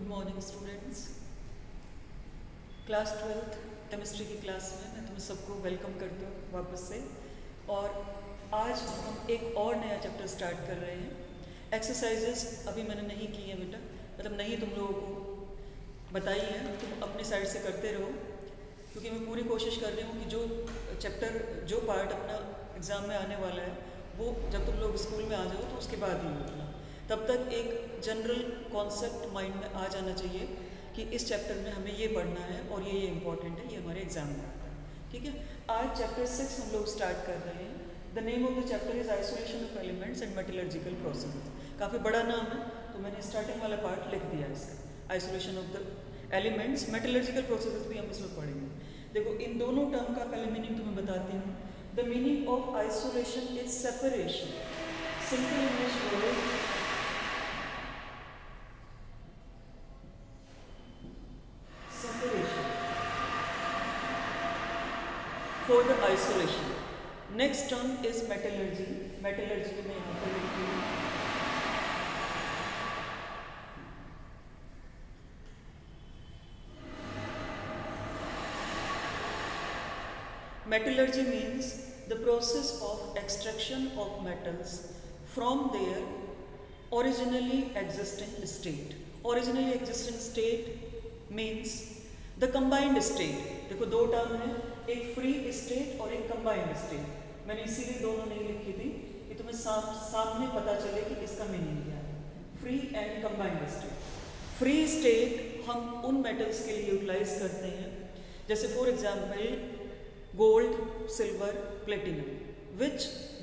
Good morning students. Class 12th chemistry की class में मैं तुम्हें सबको वेलकम करती हूँ वापस से। और आज हम एक और नया चैप्टर स्टार्ट कर रहे हैं। एक्सरसाइजेस अभी मैंने नहीं की है बेटा, मतलब नहीं तुम लोगों को बताई है, तुम अपनी साइड से करते रहो, क्योंकि मैं पूरी कोशिश कर रही हूँ कि जो पार्ट अपना एग्ज़ाम में आने वाला है वो जब तुम लोग स्कूल में आ जाओ तो उसके बाद ही होगा। तब तक एक जनरल कॉन्सेप्ट माइंड में आ जाना चाहिए कि इस चैप्टर में हमें ये पढ़ना है और ये इम्पॉर्टेंट है, ये हमारे एग्जाम में आता है। ठीक है, आज चैप्टर 6 हम लोग स्टार्ट कर रहे हैं। The name of the chapter is isolation of elements and metallurgical processes. काफ़ी बड़ा नाम है तो मैंने स्टार्टिंग वाला पार्ट लिख दिया इसका, isolation of the elements, metallurgical processes भी हम इसमें पढ़ेंगे। देखो इन दोनों टर्म का पहले मीनिंग तुम्हें बताती हूँ। The meaning of isolation is separation. Simple English word for the isolation. Next term is metallurgy. Metallurgy में यहाँ पर लिखी है metallurgy means the process of extraction of metals from their originally existing state. Originally existing state means the combined state. देखो दो term है, एक free state और एक कंबाइंड स्टेट। मैंने इसीलिए दोनों नहीं लिखी थी कि तुम्हें सामने पता चले कि इसका मीनिंग क्या है। Free and combined state. Free state हम उन मेटल्स के लिए यूटिलाइज करते हैं, जैसे for example gold, silver, platinum, which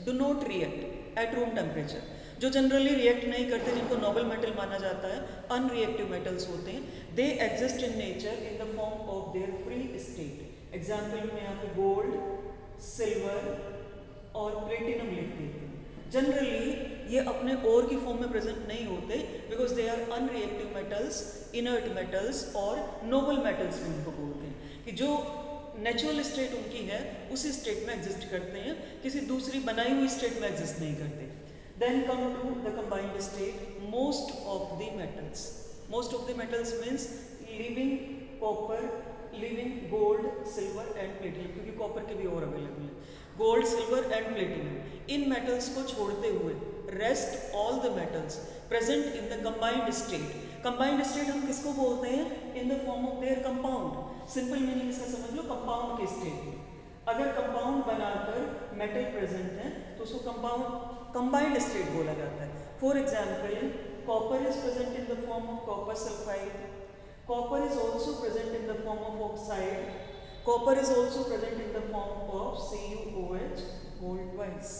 do not react at room temperature, जो जनरली रिएक्ट नहीं करते, जिनको नोबल मेटल माना जाता है, अनरिएक्टिव मेटल्स होते हैं। They exist in nature in the form of there free state. Example में यहाँ पे गोल्ड, सिल्वर और प्लेटिनम लिख देते हैं। जनरली ये अपने ओर की फॉर्म में प्रेजेंट नहीं होते, because they are unreactive metals, inert metals और नोबल मेटल्स भी उनको बोलते हैं, कि जो नेचुरल स्टेट उनकी है उसी स्टेट में एग्जिस्ट करते हैं, किसी दूसरी बनाई हुई स्टेट में एग्जिस्ट नहीं करते। Then come to the combined state. Most of the metals means leaving copper, leaving gold, silver and platinum, क्योंकि कॉपर के भी और अवेलेबल है, गोल्ड, सिल्वर एंड प्लेटिनम। इन मेटल्स को छोड़ते हुए rest all the metals present in the combined state. Combined state हम किसको बोलते हैं? In the form of their compound. Simple meaning इसका समझ लो, कंपाउंड के स्टेट में अगर कंपाउंड बनाकर मेटल प्रेजेंट है तो उसको कंबाइंड स्टेट बोला जाता है। For example copper is present in the form of copper sulphide, copper is also present in the form of oxide, copper is also present in the form of CuOH, gold twice।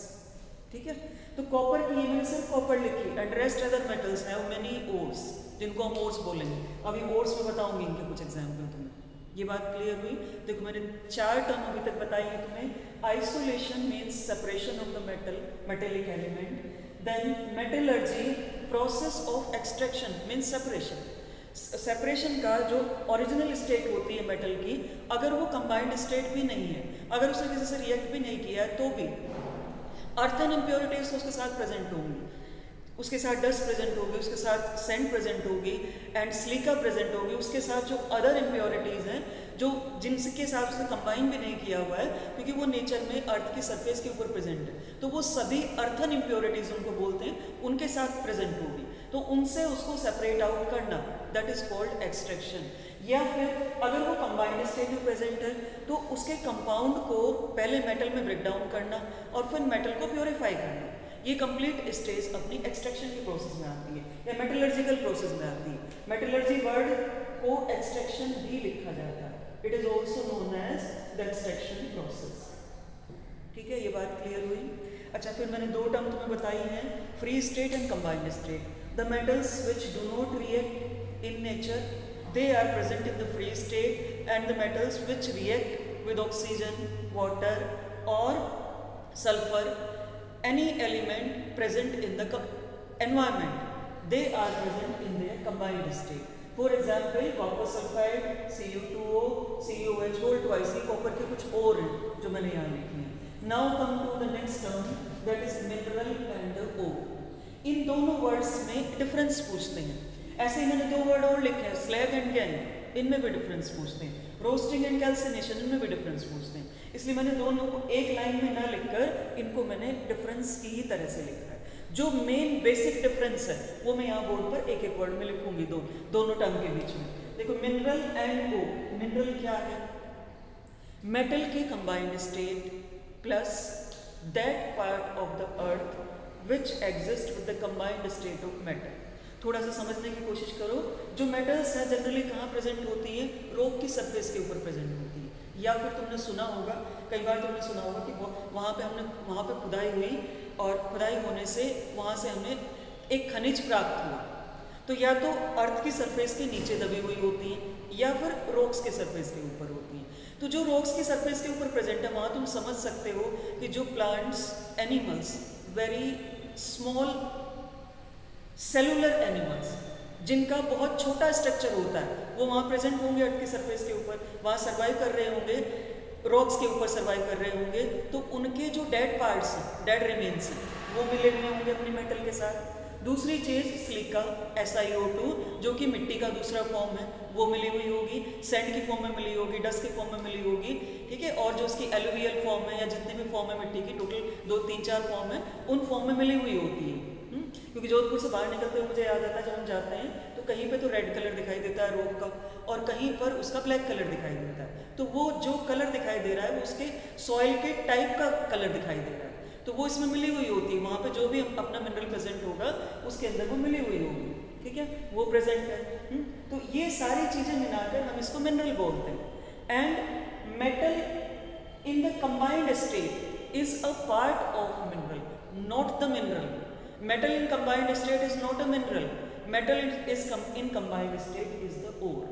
ठीक है, तो copper की ये मैंने सिर्फ copper लिखी, and rest other metals have many ores, जिनको हम ओर्स बोलेंगे। अभी ओर्स में बताऊंगी इनके कुछ एग्जाम्पल तुम्हें। ये बात क्लियर हुई? देखो मैंने 4 टर्म अभी तक बताई है तुम्हें। Isolation means separation of the metallic element. Then metallurgy, process of extraction means separation. Separation का जो ओरिजिनल स्टेट होती है मेटल की, अगर वो कंबाइंड स्टेट भी नहीं है, अगर उसने किसी से रिएक्ट भी नहीं किया है, तो भी अर्थ एंड इम्प्योरिटीज उसके साथ प्रेजेंट होंगी, उसके साथ डस्ट प्रेजेंट होगी, उसके साथ सेंड प्रेजेंट होगी एंड सिलिका प्रेजेंट होगी, उसके साथ जो अदर इम्प्योरिटीज हैं जो जिनके साथ उसने कंबाइन भी नहीं किया हुआ है, क्योंकि वो नेचर में अर्थ की सरफेस के ऊपर प्रेजेंट है, तो वो सभी अर्थन इम्प्योरिटीज उनको बोलते हैं, उनके साथ प्रेजेंट होगी, तो उनसे उसको सेपरेट आउट करना, दैट इज कॉल्ड एक्सट्रैक्शन। या फिर अगर वो कंबाइंड स्टेट में प्रेजेंट है तो उसके कंपाउंड को पहले मेटल में ब्रेक डाउन करना और फिर मेटल को प्योरीफाई करना, ये कंप्लीट स्टेज अपनी एक्सट्रैक्शन की प्रोसेस में आती है या मेटलर्जिकल प्रोसेस में आती है। मेटलर्जी वर्ड को एक्सट्रैक्शन भी लिखा जाता है, it is also known as the extraction process. ठीक है, ये बात क्लियर हुई? अच्छा, फिर मैंने 2 टर्म तुम्हें बताई हैं, free state and combined state. The metals which do not react in nature, they are present in the free state, and the metals which react with oxygen, water or sulfur, any element present in the environment, they are present in their combined state. For example copper sulfide, Cu2O, CuOH, gold twice, ये copper के कुछ और हैं जो मैंने यहाँ लिखी हैं। Now come to the next term, that is mineral and ore। इन दोनों वर्ड्स में डिफरेंस पूछते हैं। ऐसे ही मैंने 2 वर्ड और लिखे हैं, स्लैग एंड गैंग, इनमें भी डिफरेंस पूछते हैं, रोस्टिंग एंड कैल्सिनेशन, इनमें भी डिफरेंस पूछते हैं। इसलिए मैंने दोनों को एक लाइन में ना लिखकर इनको मैंने डिफरेंस की ही तरह से लिखा है। जो मेन बेसिक डिफरेंस है वो मैं यहाँ बोर्ड पर एक एक वर्ड में लिखूंगी दोनों टर्म के बीच में। देखो मिनरल एंड ओ, मिनरल क्या है? मेटल की combined state plus that part of the earth which exist with the combined state of metal. थोड़ा सा समझने की कोशिश करो। जो मेटल्स है जनरली कहाँ प्रेजेंट होती है? रॉक की सरफेस के ऊपर प्रेजेंट होती है। या फिर तुमने सुना होगा, कई बार तुमने सुना होगा कि वहाँ पे खुदाई हुई और खुदाई होने से वहाँ से हमें एक खनिज प्राप्त हुआ। तो या तो अर्थ की सरफेस के नीचे दबी हुई होती है या फिर रॉक्स के सरफेस के ऊपर होती है। तो जो रॉक्स की सरफेस के ऊपर प्रेजेंट है वहाँ तुम समझ सकते हो कि जो plants, animals, very small cellular animals जिनका बहुत छोटा स्ट्रक्चर होता है वो वहाँ प्रेजेंट होंगे अर्थ की सरफेस के ऊपर, वहाँ सर्वाइव कर रहे होंगे, रॉक्स के ऊपर सर्वाइव कर रहे होंगे। तो उनके जो डेड पार्ट्स हैं, डेड रिमेन्स हैं, वो मिले हुए होंगे अपनी मेटल के साथ। दूसरी चीज़ सिलिका, SiO2 जो कि मिट्टी का दूसरा फॉर्म है, वो मिली हुई होगी, सैंड की फॉर्म में मिली होगी, डस्ट की फॉर्म में मिली होगी, ठीक है। और जो उसकी एलुवियल फॉर्म है या जितनी भी फॉर्म है मिट्टी की, टोटल 2, 3, 4 फॉर्म है, उन फॉर्म में मिली हुई होती है। क्योंकि जोधपुर से बाहर निकलते हुए मुझे याद आता है जब हम जाते हैं तो कहीं पे तो रेड कलर दिखाई देता है रॉक का और कहीं पर उसका ब्लैक कलर दिखाई देता है। तो वो जो कलर दिखाई दे रहा है वो उसके सॉइल के टाइप का कलर दिखाई दे रहा है, तो वो इसमें मिली हुई होती है। वहाँ पे जो भी अपना मिनरल प्रेजेंट होगा उसके अंदर वो मिली हुई होगी, ठीक है, वो प्रेजेंट है। तो ये सारी चीज़ें मिलाकर हम इसको मिनरल बोलते हैं। And metal in the combined state is a part of mineral, not the mineral. Metal in combined state is not a mineral. Metal in combined state is the ore.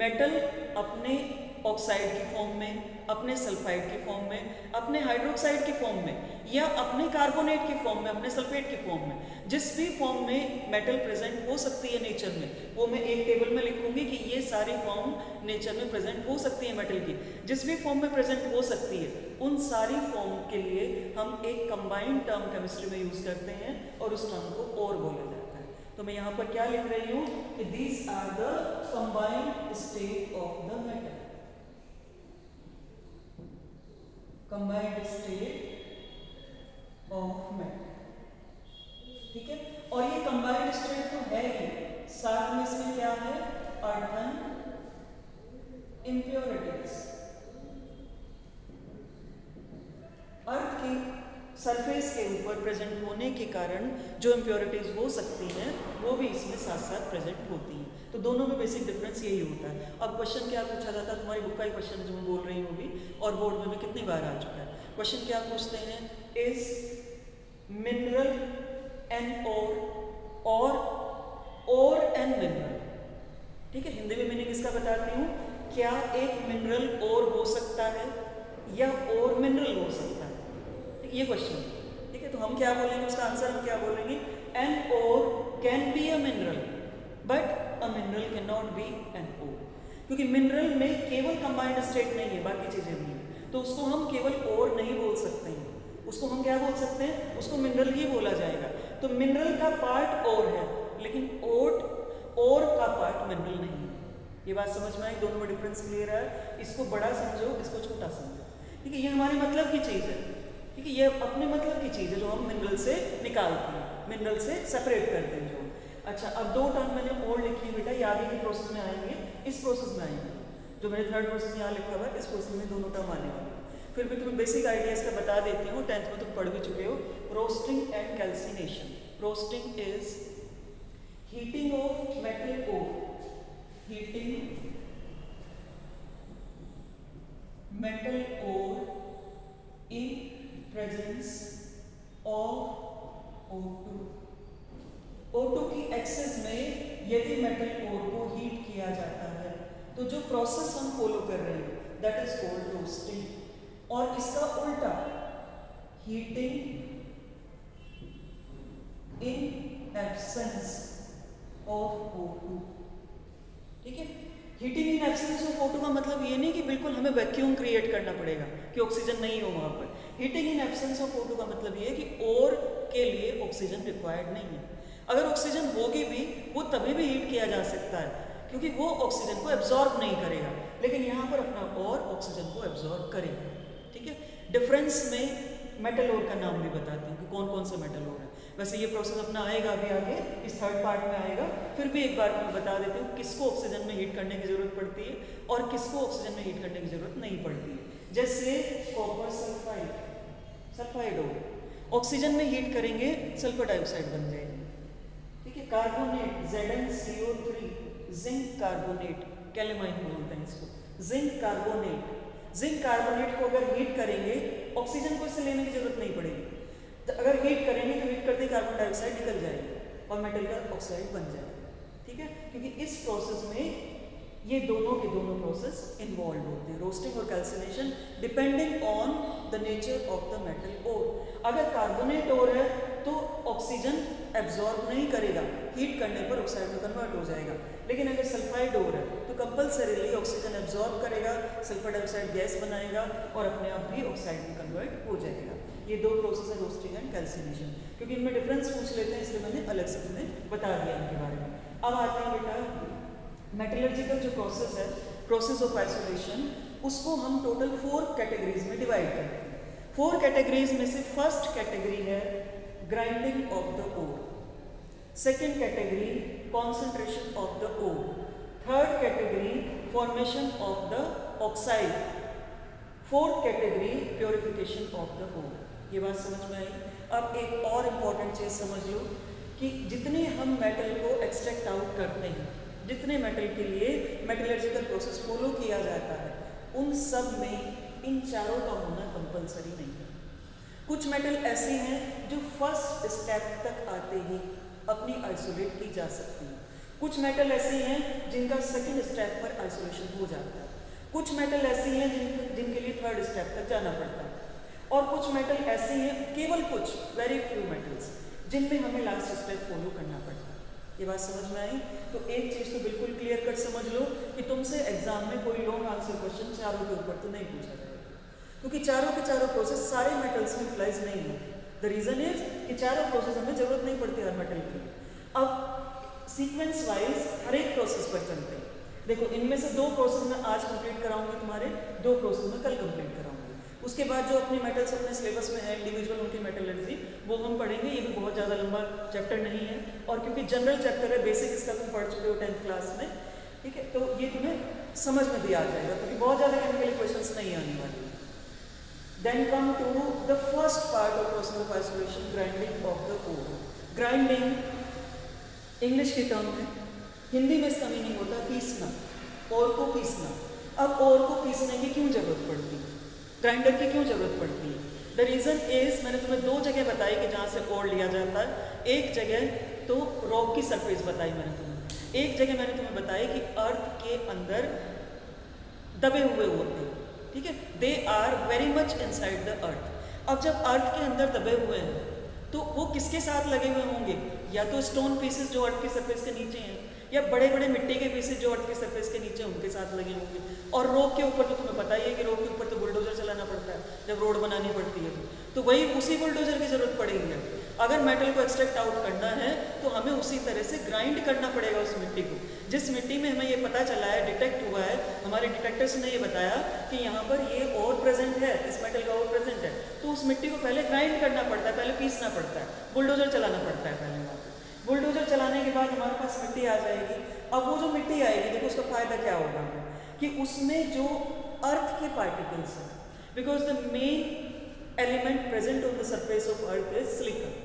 Metal अपने oxide की form में, अपने sulphide की form में, अपने hydroxide की form में या अपने कार्बोनेट की फॉर्म में, अपने सल्फेट की फॉर्म में, जिस भी फॉर्म में मेटल प्रेजेंट हो सकती है नेचर में, वो मैं एक टेबल में लिखूंगी कि ये सारी फॉर्म नेचर में प्रेजेंट हो सकती है मेटल की। जिस भी फॉर्म में प्रेजेंट हो सकती है उन सारी फॉर्म के लिए हम एक कंबाइंड टर्म केमिस्ट्री में यूज करते हैं और उस टर्म को और बोला जाता है। तो मैं यहाँ पर क्या लिख रही हूँ कि these are the combined state of the metal, combined state of metal, ठीक है। और ये कंबाइंड स्टेट तो है ही, साथ में इसमें क्या है? Earthen impurities. अर्थ की सरफेस के ऊपर प्रेजेंट होने के कारण जो इम्प्योरिटीज हो सकती हैं वो भी इसमें साथ साथ प्रेजेंट होती हैं। तो दोनों में बेसिक डिफरेंस यही होता है। अब क्वेश्चन क्या पूछा जाता है, तुम्हारी बुक का ही क्वेश्चन जो मैं बोल रही हूँ भी और बोर्ड में भी कितनी बार आ चुका है। क्वेश्चन क्या पूछते हैं? इज मिनरल एन और एन मिनरल, ठीक है। हिंदी में मीनिंग इसका बताती हूँ। क्या एक मिनरल और हो सकता है या और मिनरल हो सकता है? ये क्वेश्चन, ठीक है। तो हम क्या बोलेंगे, उसका आंसर हम क्या बोलेंगे? An ore can be a mineral but a mineral can not be an ore, क्योंकि मिनरल में केवल कंबाइंड स्टेट नहीं है, बाकी चीजें भी हैं, तो उसको हम केवल और नहीं बोल सकते हैं। उसको हम क्या बोल सकते हैं? उसको मिनरल ही बोला जाएगा। तो मिनरल का पार्ट और है लेकिन और का पार्ट मिनरल नहीं है। ये बात समझ में आई? दोनों में डिफरेंस क्लियर है? इसको बड़ा समझो, इसको छोटा समझो, ठीक है। ये हमारे मतलब की चीज़ है, ठीक है। ये अपने मतलब की चीज़ है जो हम मिनरल से निकालते हैं, मिनरल से सेपरेट करते हैं जो। अच्छा, अब 2 टर्म मैंने और लिखी बेटा, ये आगे के प्रोसेस में आएंगे, इस प्रोसेस में आएंगे। जो मैंने थर्ड प्रोसेस यहाँ लिखा हुआ है इस प्रोसेस में 2 टर्म आने वाले। फिर भी तुम्हें बेसिक आइडिया इसका बता देती हूँ, 10th में तुम पढ़ भी चुके हो। Roasting and calcination. Roasting is heating of metal ore, heating metal ore in presence of O2। O2 की एक्सेस में यदि मेटल ओर को हीट किया जाता है तो जो प्रोसेस हम फॉलो कर रहे हैं दैट इज कॉल्ड रोस्टिंग। और इसका उल्टा heating in absence of O2, ठीक है। Heating in absence of O2 का मतलब ये नहीं कि बिल्कुल हमें वैक्यूम क्रिएट करना पड़ेगा कि ऑक्सीजन नहीं हो वहाँ पर। Heating in absence of O2 का मतलब ये है कि और के लिए ऑक्सीजन रिक्वायर्ड नहीं है। अगर ऑक्सीजन होगी भी वो तभी भी हीट किया जा सकता है क्योंकि वो ऑक्सीजन को एब्जॉर्ब नहीं करेगा, लेकिन यहाँ पर अपना और ऑक्सीजन को एब्जॉर्ब करेगा। ठीक है, डिफरेंस में मेटल ओर का नाम भी बताती हूँ कि कौन कौन से मेटल ओर है। वैसे ये प्रोसेस अपना आएगा अभी आगे, इस थर्ड पार्ट में आएगा, फिर भी एक बार मैं बता देती हूँ किसको ऑक्सीजन में हीट करने की जरूरत पड़ती है और किसको ऑक्सीजन में हीट करने की जरूरत नहीं पड़ती है। जैसे कॉपर सल्फाइड ओर ऑक्सीजन में हीट करेंगे सल्फर डाइऑक्साइड बन जाएगी। ठीक है, carbonate ZnCO3 zinc carbonate, calamine बोलते हैं इसको, जिंक कार्बोनेट को अगर हीट करेंगे ऑक्सीजन को इससे लेने की जरूरत नहीं पड़ेगी। तो अगर हीट करेंगे तो हीट करते ही कार्बन डाइऑक्साइड निकल जाएगी और मेटल का ऑक्साइड बन जाएगा। ठीक है, क्योंकि इस प्रोसेस में ये दोनों के दोनों प्रोसेस इन्वॉल्व होते हैं, रोस्टिंग और calcination, depending on the nature of the metal ore. अगर कार्बोनेट ओर है तो ऑक्सीजन एब्जॉर्ब नहीं करेगा, हीट करने पर ऑक्साइड में कन्वर्ट हो जाएगा। लेकिन अगर सल्फाइड ओर है तो कंपल्सरीली ऑक्सीजन एब्जॉर्ब करेगा, सल्फर डाइऑक्साइड गैस बनाएगा और अपने आप भी ऑक्साइड में कन्वर्ट हो जाएगा। ये दो प्रोसेस है, रोस्टिंग एंड कैल्सिनेशन। क्योंकि इनमें डिफरेंस पूछ लेते हैं इसलिए मैंने अलग से तुम्हें बता दिया इनके बारे में। अब आते हैं बेटा मेटलर्जिकल जो प्रोसेस है, प्रोसेस ऑफ आइसोलेशन, उसको हम टोटल 4 कैटेगरीज में डिवाइड करते हैं। 4 कैटेगरीज में से first category is grinding of the ore, second category concentration of the ore, third category formation of the oxide, fourth category purification of the ore. ये बात समझ में आई? अब एक और इम्पॉर्टेंट चीज समझ लो कि जितने हम मेटल को एक्सट्रैक्ट आउट करते हैं, जितने मेटल के लिए मेटलर्जिकल प्रोसेस फॉलो किया जाता है, उन सब में इन चारों का होना कंपलसरी नहीं है। कुछ मेटल ऐसे हैं जो फर्स्ट स्टेप तक आते ही अपनी आइसोलेट की जा सकती हैं, कुछ मेटल ऐसे हैं जिनका सेकंड स्टेप पर आइसोलेशन हो जाता है, कुछ मेटल ऐसे हैं जिनके लिए थर्ड स्टेप तक जाना पड़ता है, और कुछ मेटल ऐसे हैं, केवल कुछ वेरी फ्यू मेटल्स, जिनमें हमें लास्ट स्टेप फॉलो करना पड़ता है। ये बात समझ में आई? तो एक चीज तो बिल्कुल क्लियर कट समझ लो कि तुमसे एग्जाम में कोई लॉन्ग आंसर क्वेश्चन चारों के ऊपर तो नहीं पूछा जाएगा, क्योंकि चारों के चारों प्रोसेस सारे मेटल्स में यूटिलाइज नहीं होते। द रीजन इज कि चारों प्रोसेस हमें जरूरत नहीं पड़ती हर मेटल की। अब सीक्वेंस वाइज हर एक प्रोसेस पर चलते हैं। देखो, इनमें से 2 प्रोसेस मैं आज कंप्लीट कराऊंगी, तुम्हारे 2 प्रोसेस में कल कंप्लीट कराऊंगी। उसके बाद जो अपने मेटल्स अपने सिलेबस में है इंडिविजुअल उनकी मेटलर्जी, वो हम पढ़ेंगे। ये भी बहुत ज़्यादा लंबा चैप्टर नहीं है, और क्योंकि जनरल चैप्टर है, बेसिक इसका तुम पढ़ चुके हो 10th क्लास में, ठीक है, तो ये तुम्हें समझ में भी आ जाएगा, क्योंकि बहुत ज़्यादा केमिकल क्वेश्चंस नहीं आने वाले। Then come to the first part of process of isolation, grinding of the ore. Grinding English की टर्म है, हिंदी में इसका मीनिंग होता है पीसना, ओर को पीसना। अब ओर को पीसने की क्यों जरूरत पड़ती है, ग्राइंडर की क्यों जरूरत पड़ती है? द रीजन इज, मैंने तुम्हें 2 जगह बताई कि जहाँ से ओर लिया जाता है। एक जगह तो रॉक की सरफेस बताई मैंने तुम्हें, एक जगह मैंने तुम्हें बताई कि अर्थ के अंदर दबे हुए होते हैं, ठीक है, they are very much inside the earth. अब जब अर्थ के अंदर दबे हुए हैं तो वो किसके साथ लगे हुए होंगे? या तो स्टोन पीसेस जो अर्थ की सरफेस के नीचे हैं, या बड़े बड़े मिट्टी के पीसेस जो अर्थ की सरफेस के नीचे उनके साथ लगे होंगे। और रॉक के ऊपर तो तुम्हें पता ही है कि रॉक के ऊपर तो बुलडोजर चलाना पड़ता है जब रोड बनानी पड़ती है, तो वही उसी बुलडोजर की जरूरत पड़ेगी। अगर मेटल को एक्सट्रैक्ट आउट करना है तो हमें उसी तरह से ग्राइंड करना पड़ेगा उस मिट्टी को। जिस मिट्टी में हमें ये पता चला है, डिटेक्ट हुआ है, हमारे डिटेक्टर्स ने ये बताया कि यहाँ पर ये और प्रेजेंट है, इस मेटल का और प्रेजेंट है, तो उस मिट्टी को पहले ग्राइंड करना पड़ता है, पहले पीसना पड़ता है, बुलडोजर चलाना पड़ता है पहले। वहाँ बुलडोजर चलाने के बाद हमारे पास मिट्टी आ जाएगी। अब वो जो मिट्टी आएगी, देखो उसका फायदा क्या होगा कि उसमें जो अर्थ के पार्टिकल्स हैं, because the main element present on the surface of earth is silicon,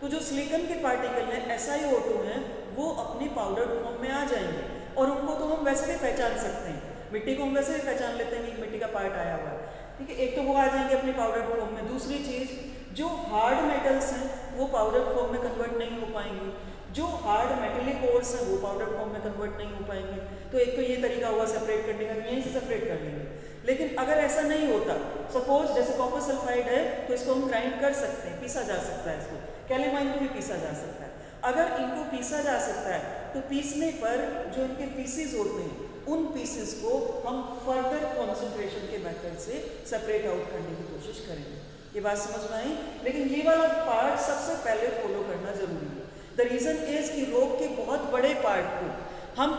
तो जो सिलिकॉन के पार्टिकल हैं SiO2 हैं, वो अपनी पाउडर फॉर्म में आ जाएंगे, और उनको तो हम वैसे भी पहचान सकते हैं, मिट्टी को हम वैसे भी पहचान लेते हैं कि मिट्टी का पार्ट आया हुआ है, ठीक है। एक तो वो आ जाएंगे अपनी पाउडर फॉर्म में। दूसरी चीज, जो हार्ड मेटल्स हैं वो पाउडर फॉर्म में कन्वर्ट नहीं हो पाएंगे, जो हार्ड मेटेलिक ओर्स हैं वो पाउडर फॉर्म में कन्वर्ट नहीं हो पाएंगे। तो एक तो ये तरीका हुआ सेपरेट करने का, यहीं से सेपरेट कर लेंगे। लेकिन अगर ऐसा नहीं होता, सपोज जैसे कॉपर सल्फाइड है तो इसको हम ग्राइंड कर सकते हैं, पीसा जा सकता है, इसको कैलेमाइन को भी पीसा जा सकता है। अगर इनको पीसा जा सकता है तो पीसने पर जो इनके पीसेस होते हैं, उन पीसेस को हम फर्दर कॉन्सेंट्रेशन के मेथड से सेपरेट आउट करने की कोशिश करेंगे। ये बात समझ में आई? लेकिन ये वाला पार्ट सबसे पहले फॉलो करना जरूरी है, द रीज़न इज कि रॉक के बहुत बड़े पार्ट को हम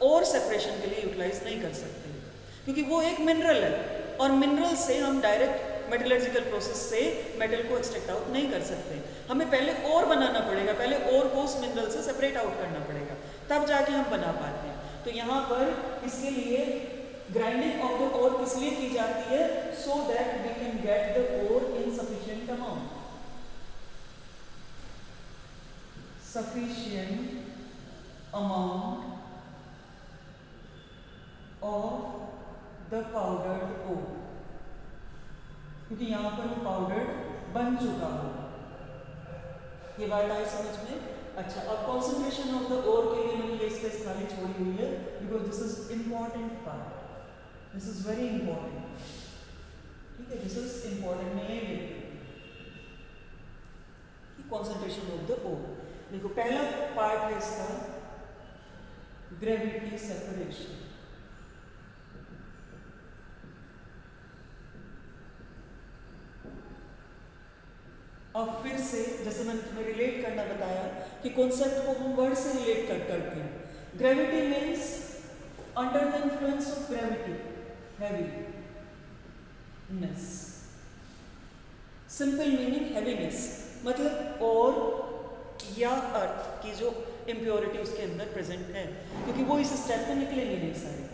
और सेपरेशन के लिए यूटिलाइज नहीं कर सकते, क्योंकि वो एक मिनरल है और मिनरल से हम डायरेक्ट मेटलर्जिकल प्रोसेस से मेटल को एक्सट्रैक्ट आउट नहीं कर सकते। हमें पहले और बनाना पड़ेगा, पहले और को उस मिनरल से सेपरेट आउट करना पड़ेगा, तब जाके हम बना पाते हैं। तो यहाँ पर इसके लिए ग्राइंडिंग ऑफ द ओर किस लिए की जाती है? So that we can get the ore in sufficient amount, sufficient amount of the powdered ore, क्योंकि यहाँ पर वो पाउडर्ड बन चुका हो। ये बात आई समझ में? अच्छा, अब कॉन्सेंट्रेशन ऑफ द ओर के लिए मैंने ये स्पेस खाली छोड़ी हुई है, because this is important part, this is very important. ठीक है, दिस इज इंपॉर्टेंट, मैं ये कॉन्सेंट्रेशन ऑफ द ओर। देखो पहला पार्ट है इसका ग्रेविटी सेपरेशन। अब फिर से जैसे मैंने तुम्हें रिलेट करना बताया कि कॉन्सेप्ट को हम वर्ड से रिलेट करते हैं। Gravity means under the influence of gravity heaviness. Simple meaning heaviness मतलब और या अर्थ की जो इम्प्योरिटी उसके अंदर प्रेजेंट है, क्योंकि वो इस स्टेप में निकलेंगे नहीं सारे।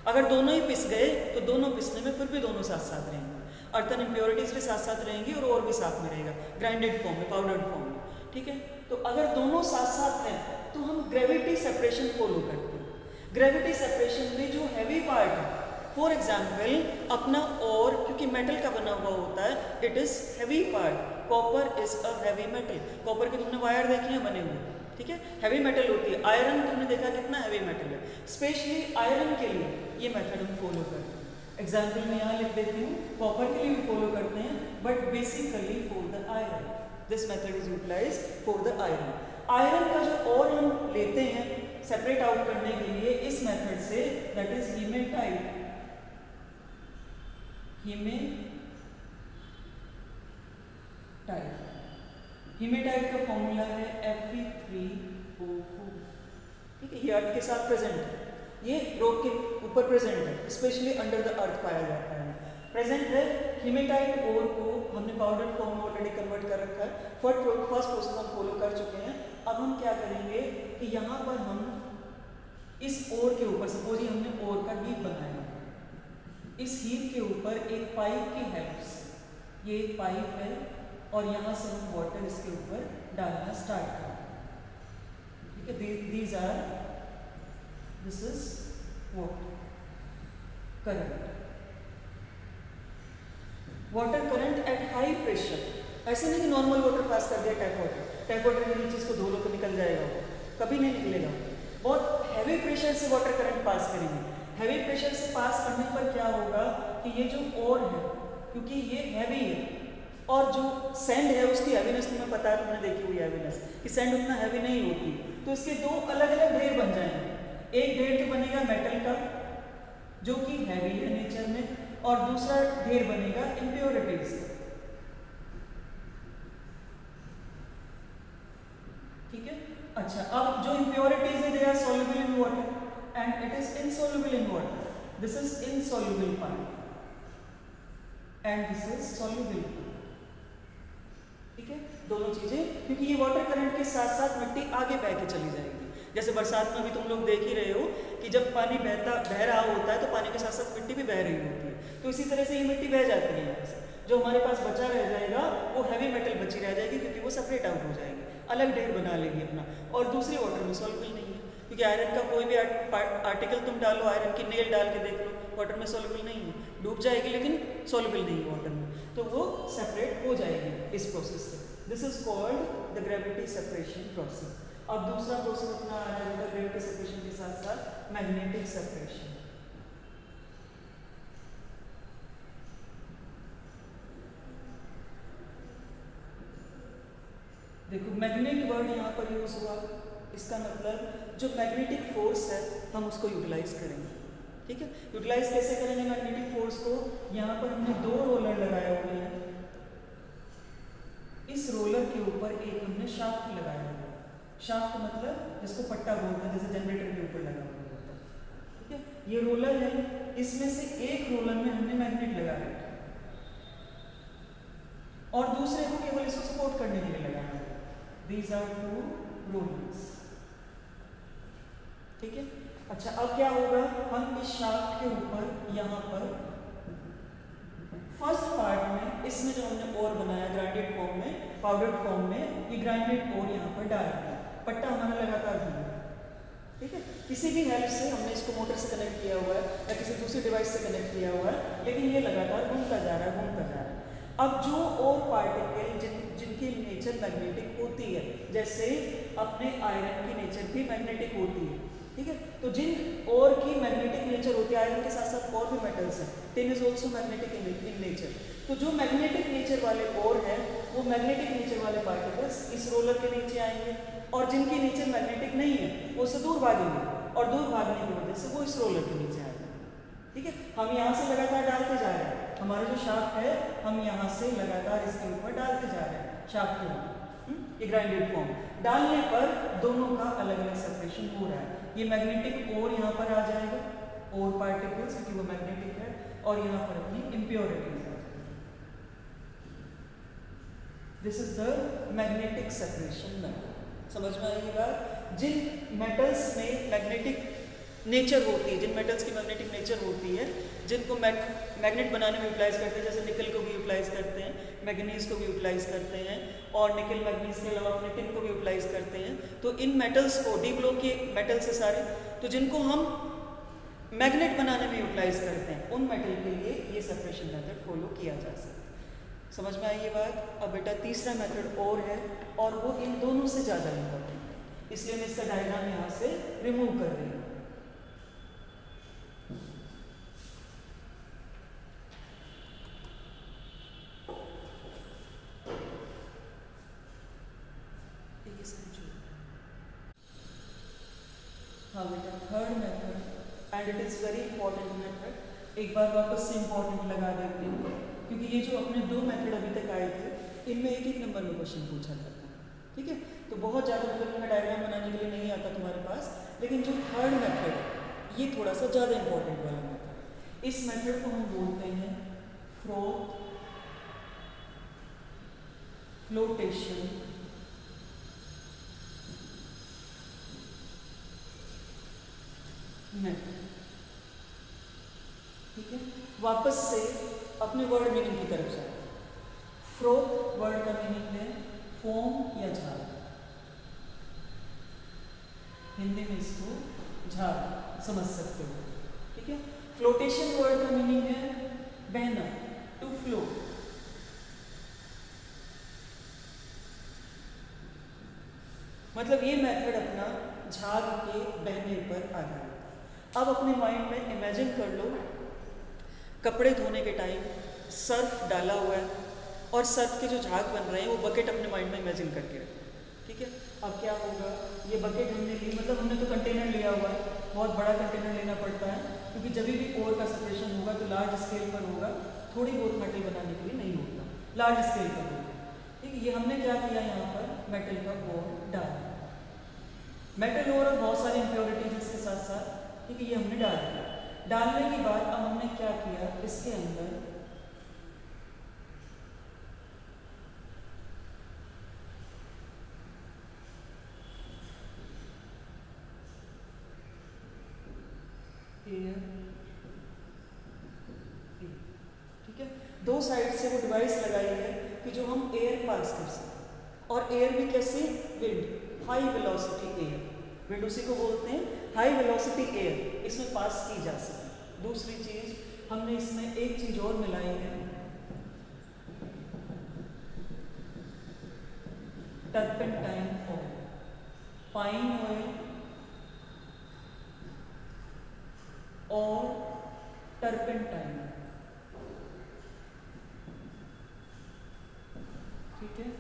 अगर दोनों ही पिस गए तो दोनों पिसने में फिर भी दोनों साथ साथ रहेंगे, अर्थन इम्प्योरिटीज भी साथ साथ रहेंगी और भी साथ में रहेगा ग्राइंडेड फॉर्म में, पाउडर्ड फॉर्म में। ठीक है, तो अगर दोनों साथ साथ हैं तो हम ग्रेविटी सेपरेशन फॉलो करते हैं। ग्रेविटी सेपरेशन में जो हैवी पार्ट है, फॉर एग्जाम्पल अपना और, क्योंकि मेटल का बना हुआ होता है, it is heavy part. Copper is a heavy metal. Copper के तुमने वायर देखे हैं बने हुए, ठीक है, हैवी मेटल होती है। आयरन तुमने देखा कितना हैवी मेटल है। स्पेशली आयरन के लिए ये मेथड हम फॉलो करते हैं। एग्जाम्पल मैं यहाँ लिख देती हूँ, कॉपर के लिए भी फॉलो करते हैं, but basically for the iron this method is utilize for the iron. Iron का जो और हम लेते हैं सेपरेट आउट करने के लिए इस मेथड से, दैट इज हीमेटाइट। हीमेटाइट का फॉर्मूला है Fe3O4। ठीक है, ये अर्थ के साथ प्रेजेंट है, ये रॉक के ऊपर प्रेजेंट है, स्पेशली अंडर द अर्थ पाया जाता है, प्रेजेंट है। हीमेटाइट ओर को हमने पाउडर फॉर्म में ऑलरेडी कन्वर्ट कर रखा है। फर्स्ट प्रोसेस हम फॉलो कर चुके हैं। अब हम क्या करेंगे कि यहाँ पर हम इस ओर के ऊपर, सपोज हमने ओर का हीप बनाया, इस हीप के ऊपर एक पाइप की हेल्प से, ये एक पाइप है और यहाँ से हम वाटर इसके ऊपर डालना स्टार्ट करें। ठीक है, these are, this is water current, water current at high pressure. ऐसे नहीं कि नॉर्मल वाटर पास कर दिया टैप वाटर के नीचे इसको धो लो तो निकल जाएगा, कभी नहीं निकलेगा। बहुत हैवी प्रेशर से वाटर करंट पास करेंगे। हैवी प्रेशर से पास करने पर क्या होगा कि ये जो ओर है, क्योंकि ये हैवी है और जो सैंड है उसकी हैवीनेस तुम्हें पता है, तुमने देखी हुई हैवीनेस कि सैंड उतना हैवी नहीं होती, तो इसके दो अलग अलग ढेर बन जाएंगे। एक ढेर तो बनेगा मेटल का जो कि हैवी है नेचर में, और दूसरा ढेर बनेगा इम्प्योरिटीज। ठीक है, अच्छा, अब जो इम्प्योरिटीज है they are soluble in water and it is insoluble in water. This is insoluble part and this is soluble. ठीक है, दोनों चीजें, क्योंकि ये वाटर करंट के साथ साथ मिट्टी आगे बह के चली जाएगी। जैसे बरसात में भी तुम लोग देख ही रहे हो कि जब पानी बह रहा होता है तो पानी के साथ साथ मिट्टी भी बह रही होती है, तो इसी तरह से ये मिट्टी बह जाती है यहाँ से। जो हमारे पास बचा रह जाएगा वो हैवी मेटल बची रह जाएगी, क्योंकि वो सेपरेट आउट हो जाएगी, अलग ढेर बना लेगी अपना, और दूसरी वाटर में सॉल्युबल नहीं है। क्योंकि आयरन का कोई भी आर्टिकल तुम डालो, आयरन की नेल डाल के देख लो, वाटर में सॉल्युबल नहीं है, डूब जाएगी लेकिन सॉल्युबल नहीं है वाटर में, तो वो सेपरेट हो जाएगी इस प्रोसेस से। This is called the gravity separation process. अब दूसरा प्रोसेस अपना आ रहा है ग्रेविटी सेपरेशन के साथ साथ मैग्नेटिक सेपरेशन। देखो मैग्नेट वर्ड यहाँ पर यूज हुआ, इसका मतलब जो मैग्नेटिक फोर्स है हम उसको यूटिलाइज करेंगे। ठीक है, यूटिलाइज कैसे करेंगे मैग्नेटिक फोर्स को? यहाँ पर हमने दो रोलर लगाए हुए हैं, इस रोलर के ऊपर एक हमने शाफ्ट लगाया हुआ है, शाफ्ट मतलब जिसको पट्टा बोलते हैं, जैसे जनरेटर के ऊपर लगा हुआ होता है, ठीक है। ये रोलर है, इसमें से एक रोलर में हमने मैग्नेट लगा रखा है और दूसरे को केवल इसको सपोर्ट करने के लिए लगाना है। दीज आर टू रोलर्स, ठीक है। अच्छा, अब क्या होगा, हम इस शाफ्ट के ऊपर यहाँ पर फर्स्ट पार्ट में इसमें जो हमने ओर बनाया ग्राइंडेड फॉर्म में, पाउडर्ड फॉर्म में, ये ग्राइंडेड ओर यहाँ पर डाल दिया, पट्टा हमारा लगातार घूम रहा है, ठीक है। किसी भी हेल्प से हमने इसको मोटर से कनेक्ट किया हुआ है या किसी दूसरी डिवाइस से कनेक्ट किया हुआ है, लेकिन ये लगातार घूमता जा रहा है, घूमता जा रहा है। अब जो और पार्टिकल जिनकी नेचर मैग्नेटिक होती है, जैसे अपने आयरन की नेचर भी मैग्नेटिक होती है, ठीक है। तो जिन और की मैग्नेटिक नेचर होती है, आयरन के साथ साथ और भी मेटल्स हैं, tin is also magnetic in nature. तो जो मैग्नेटिक नेचर वाले और हैं, वो मैग्नेटिक नेचर वाले पार्टिकल्स इस रोलर के नीचे आएंगे, और जिनकी नेचर मैग्नेटिक नहीं है वो उससे दूर भागेंगे, और दूर भागने की वजह से वो इस रोलर के नीचे आएंगे, ठीक है। हम यहाँ से लगातार डालते जा रहे हैं, हमारा जो शाफ्ट है हम यहाँ से लगातार इसके ऊपर डालते जा रहे हैं शाफ्ट के ऊपर, ये ग्राइंडेड फॉर्म डालने पर दोनों का अलग अलग सेपरेशन हो रहा है। ये मैग्नेटिक और यहाँ पर आ जाएगा, और पार्टिकल्स क्योंकि वो मैग्नेटिक है, और यहाँ पर अपनी इम्प्योरिटीज आ जाएगी। This is the magnetic separation method. समझ में आई ये बात? जिन मेटल्स में मैग्नेटिक नेचर होती है, जिन मेटल्स की मैग्नेटिक नेचर होती है, जिनको मैग्नेट बनाने में यूटिलाइज करते हैं, जैसे निकल को भी यूटिलाइज करते हैं, मैग्नीज को भी यूटिलाइज करते हैं, और निकल मैग्नीज के अलावा अपने टिन को भी यूटिलाइज करते हैं। तो इन मेटल्स को, डी ब्लॉक के मेटल्स है सारे, तो जिनको हम मैग्नेट बनाने में यूटिलाइज करते हैं, उन मेटल के लिए ये सेपरेशन मेथड फॉलो किया जा सकता है। समझ में आई ये बात? अब बेटा तीसरा मेथड और है, और वो इन दोनों से ज़्यादा इंपॉर्टेंट है, इसलिए मैं इसका डायग्राम यहाँ से रिमूव कर रही हूँ। हाँ बेटा, third method, and it is very important method. एक बार वापस से इंपॉर्टेंट लगा देती हूँ, क्योंकि ये जो अपने दो मेथड अभी तक आए थे, इनमें एक एक नंबर में क्वेश्चन पूछा जाता है, ठीक है। तो बहुत ज़्यादा मतलब इनका डायग्राम बनाने के लिए नहीं आता तुम्हारे पास, लेकिन जो थर्ड मेथड है ये थोड़ा सा ज़्यादा इंपॉर्टेंट वाला मेथड। इस मेथड को हम बोलते हैं फ्लोटेशन मेथड, ठीक है। वापस से अपने वर्ड मीनिंग की तरफ जाए। फ्रोथ वर्ड का मीनिंग है फोम या झाग, हिंदी में इसको झाग समझ सकते हो, ठीक है। फ्लोटेशन वर्ड का मीनिंग है बहना, टू फ्लो। मतलब ये मेथड अपना झाग के बहने पर आधारित है। अब अपने माइंड में इमेजिन कर लो, कपड़े धोने के टाइम सर्फ डाला हुआ है और सर्फ के जो झाग बन रहे हैं वो बकेट अपने माइंड में इमेजिन करके रखो, ठीक है। अब क्या होगा, ये बकेट हमने ली, मतलब हमने तो कंटेनर लिया हुआ है, बहुत बड़ा कंटेनर लेना पड़ता है, क्योंकि जब भी ओर का सेपरेशन होगा तो लार्ज स्केल पर होगा, थोड़ी बहुत मेटल बनाने के लिए नहीं होता, लार्ज स्केल पर होगा, ठीक है। ये हमने क्या किया, यहाँ पर मेटल का ओर डाला, मेटल ओर और बहुत सारी इम्प्योरिटीज इसके साथ साथ, ठीक है, ये हमने डाल दिया। डालने के बाद अब हमने क्या किया, इसके अंदर एयर, ठीक है, दो साइड से वो डिवाइस लगाई है कि जो हम एयर पास कर सकें, और एयर भी कैसे, wind, high velocity air, wind उसी को बोलते हैं हाई वेलोसिटी एयर, इसमें पास की जा सके। दूसरी चीज हमने इसमें एक चीज और मिलाई है, टर्पेंटाइन ऑयल, पाइन ऑयल और टर्पेंटाइन, ठीक है।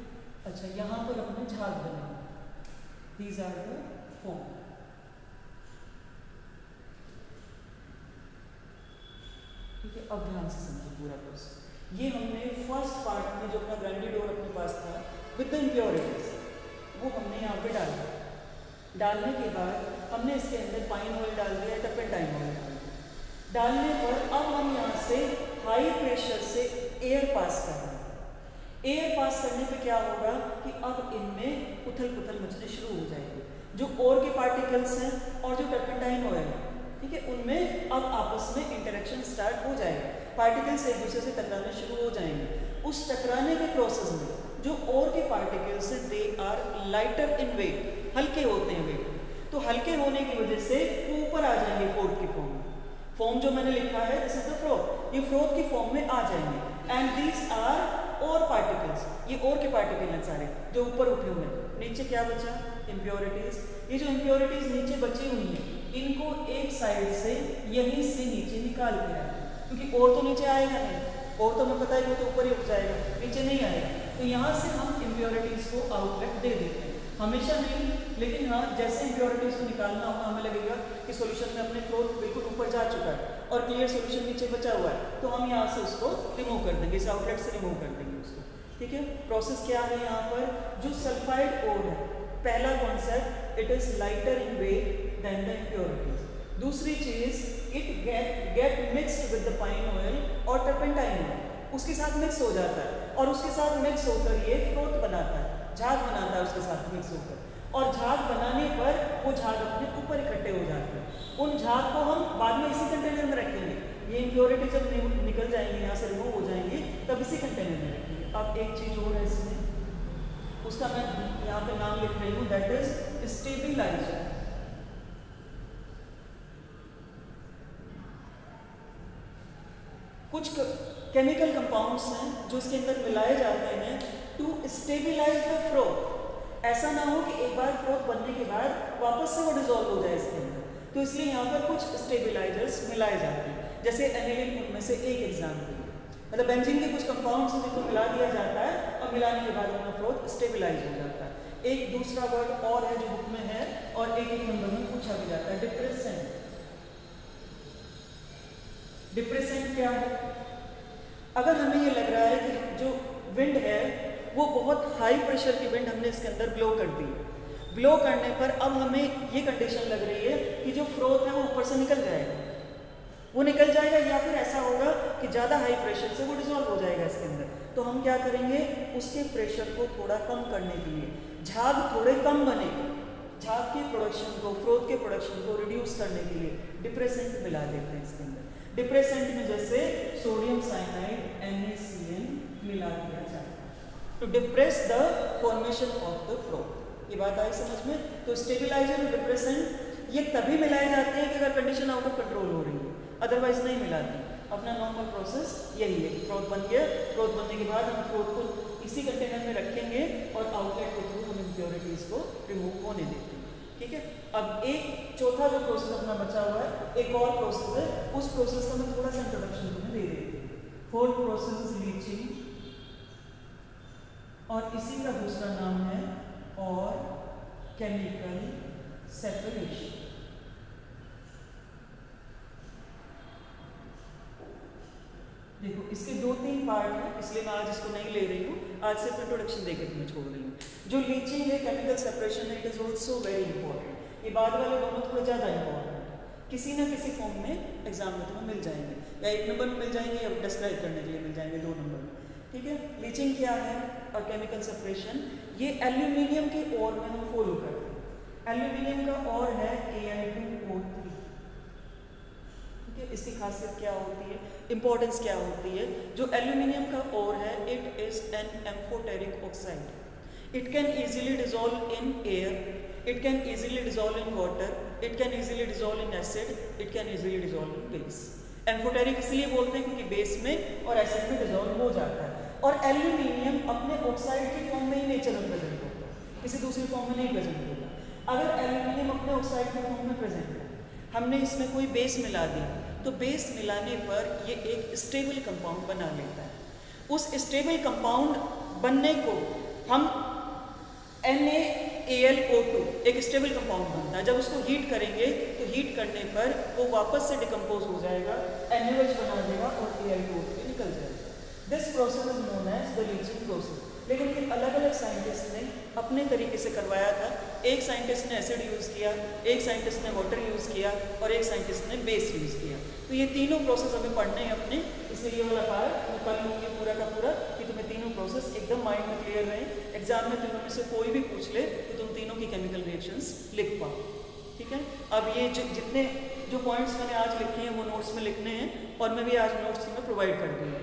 अच्छा, यहाँ पर अपने झाग बनाए, दीज आर द फॉर्म, ठीक है। अब ध्यान से समझो पूरा प्रोसेस। ये हमने फर्स्ट पार्ट में जो अपना ग्राइंडेड ओर अपने पास था विद द इम्प्योरिटीज, वो हमने यहाँ पे डाला, डालने के बाद हमने इसके अंदर पाइन ऑयल डाल दिया, टर्पेंटाइन ऑयल डाल दिया। डालने पर अब हम यहाँ से हाई प्रेशर से एयर पास कर रहे हैं। एयर पास करने पे क्या होगा कि अब इनमें उथल पुथल मचने शुरू हो जाएगी। जो ओर के पार्टिकल्स हैं और जो टर्पेंटाइन ऑयल है, ठीक है, उनमें अब आपस में इंटरेक्शन स्टार्ट हो जाएगा। पार्टिकल्स एक दूसरे से टकराने शुरू हो जाएंगे। उस टकराने के प्रोसेस में जो ओर के पार्टिकल्स हैं they are lighter in weight, हल्के होते हैं वेट। तो हल्के होने की वजह से ऊपर आ जाएंगे फ्लोट की फॉर्म में। फॉर्म जो मैंने लिखा है दिस इज द फ्लोट, ये फ्लोट की फॉर्म में आ जाएंगे। And these are ore particles, ये ओर के पार्टिकल हैं सारे जो ऊपर उठे हुए हैं। नीचे क्या बचा? इम्प्योरिटीज। ये जो इम्प्योरिटीज नीचे बची हुई हैं इनको एक साइड से यहीं से नीचे निकाल के रखें, क्योंकि और तो नीचे आएगा नहीं, और तो हमें पता है वो तो ऊपर ही उठ जाएगा, नीचे नहीं आएगा। तो यहाँ से हम इम्प्योरिटीज को आउटलेट दे देते हैं, हमेशा नहीं, लेकिन हाँ जैसे इम्प्योरिटीज को निकालना होगा हमें लगेगा कि सॉल्यूशन में अपने फ्लोट बिल्कुल ऊपर जा चुका है और क्लियर सॉल्यूशन नीचे बचा हुआ है, तो हम यहाँ से उसको रिमूव कर देंगे, इस आउटलेट से रिमूव कर देंगे उसको। ठीक है, प्रोसेस क्या है यहाँ पर? जो सल्फाइड ओर है, पहला concept it is lighter in weight than the impurities. दूसरी चीज it get mixed with the pine oil और टर्पेंटाइन ऑयल, उसके साथ मिक्स हो जाता है और उसके साथ मिक्स होकर ये फ्लोट बनाता है, झाग बनाता है उसके साथ मिक्स होकर। और झाग बनाने पर वो झाग अपने ऊपर इकट्ठे हो जाते हैं। उन झाग को हम बाद में इसी कंटेनर में रखेंगे। ये इम्प्योरिटी जब निकल जाएंगी, यहाँ से रिमूव हो जाएंगी, तब इसी कंटेनर में रखेंगे। अब एक चीज और है इसमें, उसका मैं यहाँ पे नाम लिख रही हूँ, दैट इज स्टेबिलाइजर। कुछ केमिकल कंपाउंड्स हैं जो इसके अंदर मिलाए जाते हैं टू स्टेबिलाइज द फ्लोट। ऐसा ना हो कि एक बार फ्लोट बनने के बाद वापस से वो डिसॉल्व हो जाए इसके अंदर, तो इसलिए यहाँ पर कुछ स्टेबिलाइजर्स मिलाए जाते हैं, जैसे एनिलीन उनमें से एक एग्जाम्पल। मतलब बेंजीन के कुछ कंपाउंड्स हैं जिनको मिला दिया जाता है और मिलाने के बाद अपना फ्लोट स्टेबिलाइज हो जाता है। एक दूसरा वर्ड और है जो बुक में है और एक नंबर में पूछा भी जाता है, डिप्रेसेंट। डिप्रेसेंट क्या है? अगर हमें ये लग रहा है कि जो विंड है वो बहुत हाई प्रेशर की विंड हमने इसके अंदर ब्लो कर दी, ब्लो करने पर अब हमें ये कंडीशन लग रही है कि जो फ्लोट है वो ऊपर से निकल जाएगा, वो निकल जाएगा, या फिर ऐसा होगा कि ज़्यादा हाई प्रेशर से वो डिसॉल्व हो जाएगा इसके अंदर। तो हम क्या करेंगे, उसके प्रेशर को थोड़ा कम करने के लिए, झाग थोड़े कम बने, झाग के प्रोडक्शन को, फ्लोट के प्रोडक्शन को रिड्यूस करने के लिए डिप्रेसेंट मिला देते हैं इसके अंदर। डिप्रेसेंट में जैसे सोडियम साइनाइड NaCN मिला दिया जाता है to depress the formation of the float. ये बात आई समझ में? तो स्टेबिलाइजर और डिप्रेसेंट ये तभी मिलाए जाते हैं कि अगर कंडीशन आउट ऑफ कंट्रोल हो रही है, अदरवाइज नहीं मिलाती। अपना नॉर्मल प्रोसेस यही है कि फ्लोट बन गया, फ्लोट बनने के बाद हम फ्लोट को इसी कंटेनर में रखेंगे और आउटलेट के थ्रू हम इम्प्योरिटीज को रिमूव होने देते हैं। ठीक है, अब एक चौथा जो प्रोसेस अपना बचा हुआ है, एक और प्रोसेस है, उस प्रोसेस का मैं थोड़ा सा इंट्रोडक्शन तुम्हें दे देती हूँ। फोर्थ प्रोसेस लीचिंग, और इसी का दूसरा नाम है और केमिकल सेपरेशन। देखो इसके 2-3 पार्ट हैं, इसलिए मैं आज इसको नहीं ले रही हूँ, आज सिर्फ इंट्रोडक्शन देकर तुम्हें छोड़ रही हूँ। जो लीचिंग है, केमिकल सेपरेशन है, it is also very important. ये बाद वाले दोनों थोड़े ज़्यादा इंपॉर्टेंट है, किसी ना किसी फॉर्म में एग्जाम में तुम्हें मिल जाएंगे, या 1 नंबर में मिल जाएंगे या डिस्क्राइब करने के लिए मिल जाएंगे 2 नंबर में। ठीक है, लीचिंग क्या है और केमिकल सेपरेशन, ये एल्यूमिनियम के ओर में हम फॉलो करते हैं। एल्यूमिनियम का ओर है Al2O3। इसकी खासियत क्या होती है, इंपॉर्टेंस क्या होती है? जो एल्यूमिनियम का ओर है, it is an amphoteric oxide. It can easily dissolve in air, it can easily dissolve in water, it can easily dissolve in acid, it can easily dissolve in base. Amphoteric इसलिए बोलते हैं क्योंकि base में और acid में dissolve हो जाता है। और एल्यूमिनियम अपने ऑक्साइड की फॉर्म में ही नेचर में प्रेजेंट होता है, किसी दूसरी फॉर्म में नहीं प्रेजेंट होता। अगर एल्यूमिनियम अपने ऑक्साइड की फॉर्म में प्रेजेंट है, हमने इसमें कोई बेस मिला दी, तो बेस मिलाने पर ये एक स्टेबल कंपाउंड बना लेता है। उस स्टेबल कंपाउंड बनने को हम NaAlO2 एक स्टेबल कंपाउंड बनता है। जब उसको हीट करेंगे तो हीट करने पर वो वापस से डिकम्पोज हो जाएगा, NaOH बना देगा और Al2O3 निकल जाएगा। This process is known as the leaching process. लेकिन ये अलग अलग साइंटिस्ट ने अपने तरीके से करवाया था। एक साइंटिस्ट ने एसिड यूज़ किया, एक साइंटिस्ट ने वाटर यूज़ किया और एक साइंटिस्ट ने बेस यूज़ किया। तो ये तीनों प्रोसेस हमें पढ़ने हैं अपने, इसलिए ये वाला पार्ट मैं कर लूँगी पूरा का पूरा कि तुम्हें तीनों प्रोसेस एकदम माइंड में क्लियर रहें। एग्जाम में तीनों में से कोई भी पूछ ले तो तुम तीनों की केमिकल रिएक्शंस लिख पाओ, ठीक है। अब ये जितने जो पॉइंट्स मैंने आज लिखे हैं वो नोट्स में लिखने हैं और मैं भी आज नोट्स तुम्हें प्रोवाइड कर दूँगी।